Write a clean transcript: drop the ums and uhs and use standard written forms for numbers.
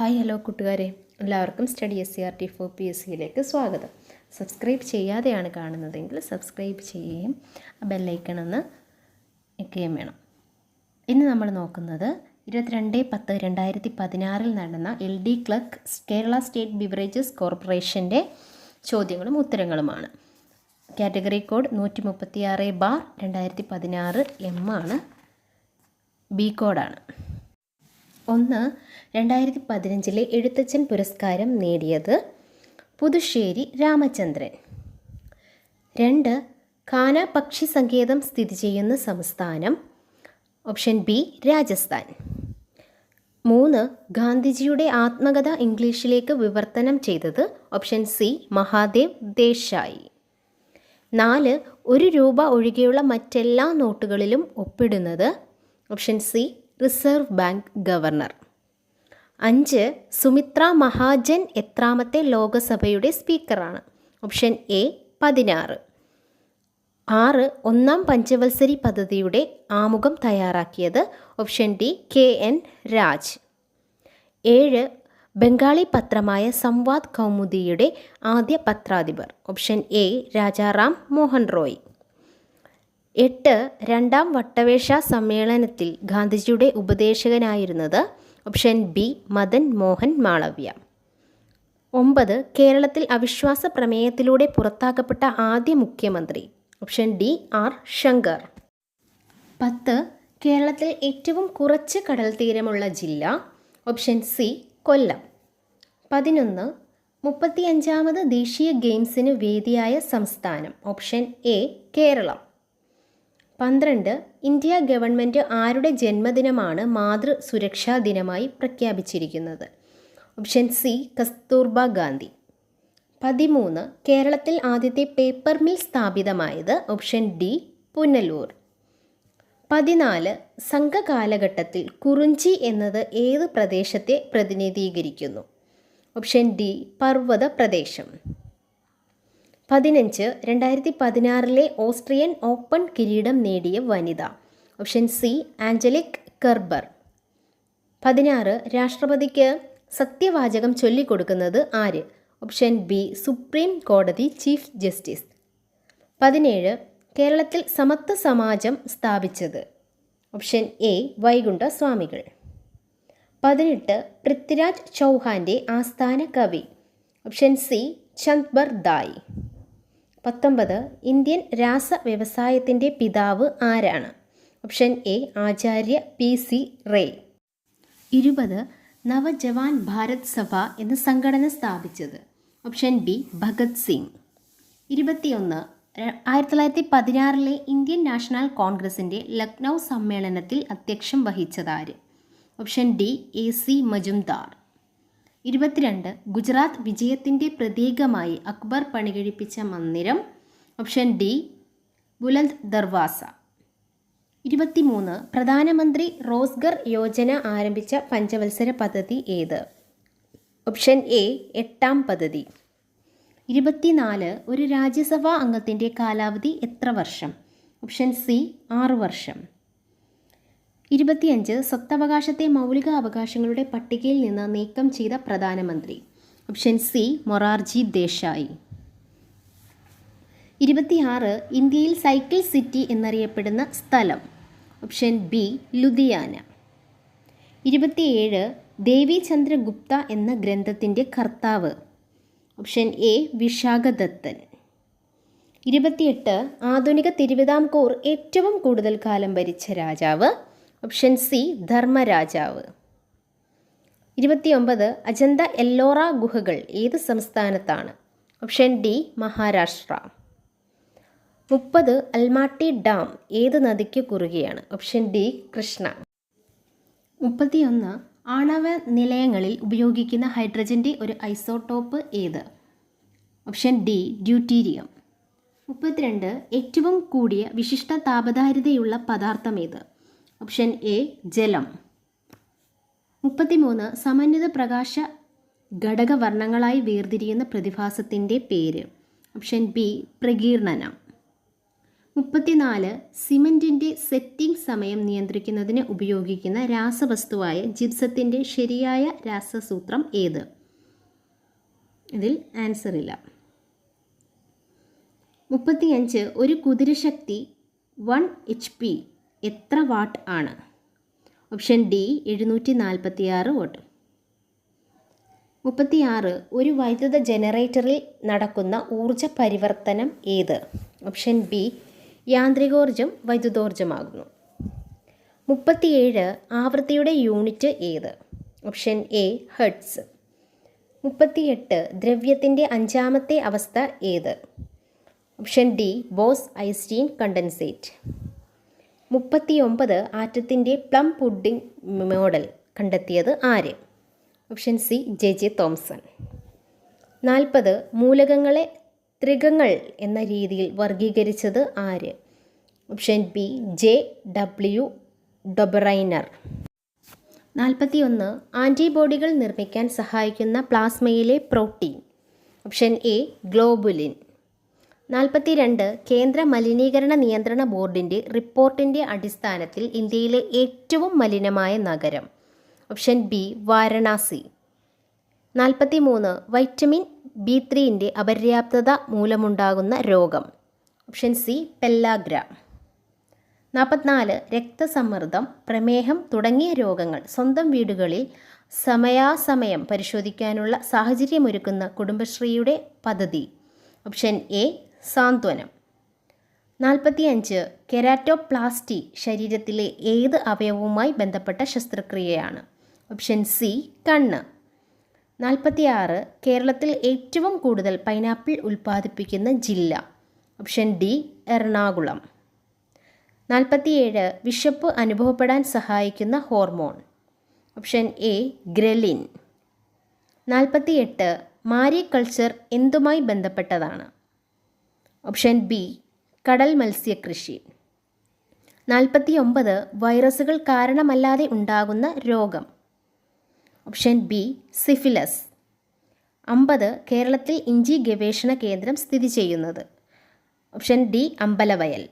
Hi hello കൂട്ടുകാരെ, എല്ലാവർക്കും study SCERT four PSCയിലേക്ക് സ്വാഗതം. സബ്സ്ക്രൈബ് ചെയ്യാതെയാണ് കാണുന്നതെങ്കിൽ സബ്സ്ക്രൈബ് ചെയ്യുകയും ബെല്ലൈക്കണമെന്ന് വയ്ക്കുകയും വേണം. ഇന്ന് നമ്മൾ നോക്കുന്നത് 22/10/2016 നടന്ന LD clerk Kerala state beverages കോർപ്പറേഷൻ്റെ ചോദ്യങ്ങളും ഉത്തരങ്ങളുമാണ്. കാറ്റഗറി കോഡ് 136/2016 M ആണ്. ബി കോഡാണ്. 1. 2015 എഴുത്തച്ഛൻ പുരസ്കാരം നേടിയത് പുതുശ്ശേരി രാമചന്ദ്രൻ. 2. കാന പക്ഷി സങ്കേതം സ്ഥിതി ചെയ്യുന്ന സംസ്ഥാനം. Option B Rajasthan. 3. ഗാന്ധിജിയുടെ ആത്മകഥ ഇംഗ്ലീഷിലേക്ക് വിവർത്തനം ചെയ്തത്. Option C Mahadev Desai. 4. 1 രൂപ ഒഴികെയുള്ള മറ്റെല്ലാ നോട്ടുകളിലും ഒപ്പിടുന്നത്. Option C reserve bank governor. 5. Sumitra Mahajan എത്രാമത്തെ ലോകസഭയുടെ സ്പീക്കറാണ്. Option A 16. 6. ഒന്നാം പഞ്ചവത്സരി പദ്ധതിയുടെ ആമുഖം തയ്യാറാക്കിയത്. Option D KN Raj. 7. Bengali പത്രമായ സംവാദ് കൗമുദിയുടെ ആദ്യ പത്രാധിപർ. Option A Rajaram Mohan Roy. 8. രണ്ടാം വട്ടമേശ സമ്മേളനത്തിൽ ഗാന്ധിജിയുടെ ഉപദേശകനായിരുന്നത്. Option B Madan Mohan Malaviya. 9. കേരളത്തിൽ അവിശ്വാസ പ്രമേയത്തിലൂടെ പുറത്താക്കപ്പെട്ട ആദ്യ മുഖ്യമന്ത്രി. Option D R Shankar. 10. കേരളത്തിൽ ഏറ്റവും കുറച്ച് കടൽ തീരമുള്ള ജില്ല. ഓപ്ഷൻ സി കൊല്ലം. 11. 35ാമത് ദേശീയ ഗെയിംസിന് വേദിയായ സംസ്ഥാനം. Option A Keralam. 12. India government ആരുടെ ജന്മദിനമാണ് മാതൃ സുരക്ഷാ ദിനമായി പ്രഖ്യാപിച്ചിരിക്കുന്നത്. Option C Kasturba Gandhi. 13. കേരളത്തിൽ ആദ്യത്തെ പേപ്പർ മിൽ സ്ഥാപിതമായത്. Option D Punalur. 14. സംഘകാലഘട്ടത്തിൽ കുറിഞ്ചി എന്നത് ഏത് പ്രദേശത്തെ പ്രതിനിധീകരിക്കുന്നു. ഓപ്ഷൻ ഡി പർവ്വത പ്രദേശം. 15. 2016 ഓസ്ട്രിയൻ ഓപ്പൺ കിരീടം നേടിയ വനിത. Option C Angelique Kerber. 16. രാഷ്ട്രപതിക്ക് സത്യവാചകം ചൊല്ലിക്കൊടുക്കുന്നത് ആര്. ഓപ്ഷൻ ബി സുപ്രീം കോടതി ചീഫ് ജസ്റ്റിസ്. 17. കേരളത്തിൽ സമത്വ സമാജം സ്ഥാപിച്ചത്. ഓപ്ഷൻ എ വൈകുണ്ഠ സ്വാമികൾ. 18. പൃഥ്വിരാജ് ചൗഹാൻ്റെ ആസ്ഥാന കവി. Option C Chand Bardai. 19. Indian രാസ വ്യവസായത്തിൻ്റെ പിതാവ് ആരാണ്. Option A Acharya PC Ray. 20. Naujawan Bharat Sabha എന്ന സംഘടന സ്ഥാപിച്ചത്. Option B Bhagat Singh. 21. 1916 Indian national കോൺഗ്രസിൻ്റെ ലക്നൗ സമ്മേളനത്തിൽ അധ്യക്ഷം വഹിച്ചതാര്. Option D AC Majumdar. 22. Gujarat വിജയത്തിൻ്റെ പ്രതീകമായി അക്ബർ പണികഴിപ്പിച്ച മന്ദിരം. Option D Buland Darwaza. 23. പ്രധാനമന്ത്രി റോസ്ഗർ യോജന ആരംഭിച്ച പഞ്ചവത്സര പദ്ധതി ഏത്. ഓപ്ഷൻ എ 8ാം പദ്ധതി. 24. ഒരു രാജ്യസഭാ അംഗത്തിൻ്റെ കാലാവധി എത്ര വർഷം. ഓപ്ഷൻ സി 6 വർഷം. 25. സ്വത്തവകാശത്തെ മൗലിക അവകാശങ്ങളുടെ പട്ടികയിൽ നിന്ന് നീക്കം ചെയ്ത പ്രധാനമന്ത്രി. Option C Morarji Desai. 26. ഇന്ത്യയിൽ സൈക്കിൾ സിറ്റി എന്നറിയപ്പെടുന്ന സ്ഥലം. Option B Ludhiana. 27. ദേവി ചന്ദ്രഗുപ്ത എന്ന ഗ്രന്ഥത്തിൻ്റെ കർത്താവ്. ഓപ്ഷൻ എ വിശാഖദത്തൻ. 28. ആധുനിക തിരുവിതാംകൂർ ഏറ്റവും കൂടുതൽ കാലം ഭരിച്ച രാജാവ്. ഓപ്ഷൻ സി ധർമ്മരാജാവ്. 29. അജന്ത എല്ലോറ ഗുഹകൾ ഏത് സംസ്ഥാനത്താണ്. Option D Maharashtra. 30. Almatti dam ഏത് നദിക്ക് കുറുകെയാണ്. Option D Krishna. 31. ആണവ നിലയങ്ങളിൽ ഉപയോഗിക്കുന്ന ഹൈഡ്രജൻ്റെ ഒരു ഐസോട്ടോപ്പ് ഏത്. Option D deuterium. 32. ഏറ്റവും കൂടിയ വിശിഷ്ട താപധാരിതയുള്ള പദാർത്ഥം ഏത്. ഓപ്ഷൻ എ ജലം. 33. സമന്വിത പ്രകാശ ഘടകവർണ്ണങ്ങളായി വേർതിരിയുന്ന പ്രതിഭാസത്തിൻ്റെ പേര്. ഓപ്ഷൻ ബി പ്രകീർണനം. 34 സിമൻറ്റിൻ്റെ സെറ്റിംഗ് സമയം നിയന്ത്രിക്കുന്നതിന് ഉപയോഗിക്കുന്ന രാസവസ്തുവായ ജിപ്സത്തിൻ്റെ ശരിയായ രാസസൂത്രം ഏത്? ഇതിൽ ആൻസർ ഇല്ല. 35 ഒരു കുതിരശക്തി 1 HP എത്ര വാട്ട് ആണ്? Option D 746 watt. 36 ഒരു വൈദ്യുത ജനറേറ്ററിൽ നടക്കുന്ന ഊർജ പരിവർത്തനം ഏത്? ഓപ്ഷൻ ബി യാന്ത്രികോർജം വൈദ്യുതോർജമാകുന്നു. 37 ആവൃത്തിയുടെ യൂണിറ്റ് ഏത്? Option A hertz. 38 ദ്രവ്യത്തിൻ്റെ അഞ്ചാമത്തെ അവസ്ഥ ഏത്? Option D Bose Einstein condensate. 39 ആറ്റത്തിൻ്റെ പ്ലം പുഡിംഗ് മോഡൽ കണ്ടെത്തിയത് ആര്? Option C J Thomson. 40 മൂലകങ്ങളെ ത്രികങ്ങൾ എന്ന രീതിയിൽ വർഗീകരിച്ചത് ആര്? Option B JW Dobereiner. 41 ആൻറ്റിബോഡികൾ നിർമ്മിക്കാൻ സഹായിക്കുന്ന പ്ലാസ്മയിലെ പ്രോട്ടീൻ. Option A globulin. 42 കേന്ദ്ര മലിനീകരണ നിയന്ത്രണ ബോർഡിൻ്റെ റിപ്പോർട്ടിൻ്റെ അടിസ്ഥാനത്തിൽ ഇന്ത്യയിലെ ഏറ്റവും മലിനമായ നഗരം. Option B Varanasi. 43 vitamin B3 അപര്യാപ്തത മൂലമുണ്ടാകുന്ന രോഗം. Option C pellagra. 44 രക്തസമ്മർദ്ദം, പ്രമേഹം തുടങ്ങിയ രോഗങ്ങൾ സ്വന്തം വീടുകളിൽ സമയാസമയം പരിശോധിക്കാനുള്ള സാഹചര്യമൊരുക്കുന്ന കുടുംബശ്രീയുടെ പദ്ധതി. Option A Santhwanam. 45 കെരാറ്റോപ്ലാസ്റ്റി ശരീരത്തിലെ ഏത് അവയവവുമായി ബന്ധപ്പെട്ട ശസ്ത്രക്രിയയാണ്? ഓപ്ഷൻ സി കണ്ണ്. 46 കേരളത്തിൽ ഏറ്റവും കൂടുതൽ പൈനാപ്പിൾ ഉൽപ്പാദിപ്പിക്കുന്ന ജില്ല. Option D Ernakulam. 47 വിശപ്പ് അനുഭവപ്പെടാൻ സഹായിക്കുന്ന hormone. Option A ghrelin. 48 mariculture എന്തുമായി ബന്ധപ്പെട്ടതാണ്? ഓപ്ഷൻ ബി കടൽ മത്സ്യകൃഷി. 49 വൈറസുകൾ കാരണമല്ലാതെ ഉണ്ടാകുന്ന രോഗം. Option B syphilis. 50 കേരളത്തിൽ ഇഞ്ചി ഗവേഷണ കേന്ദ്രം സ്ഥിതി ചെയ്യുന്നത്. Option D Ambalavayal.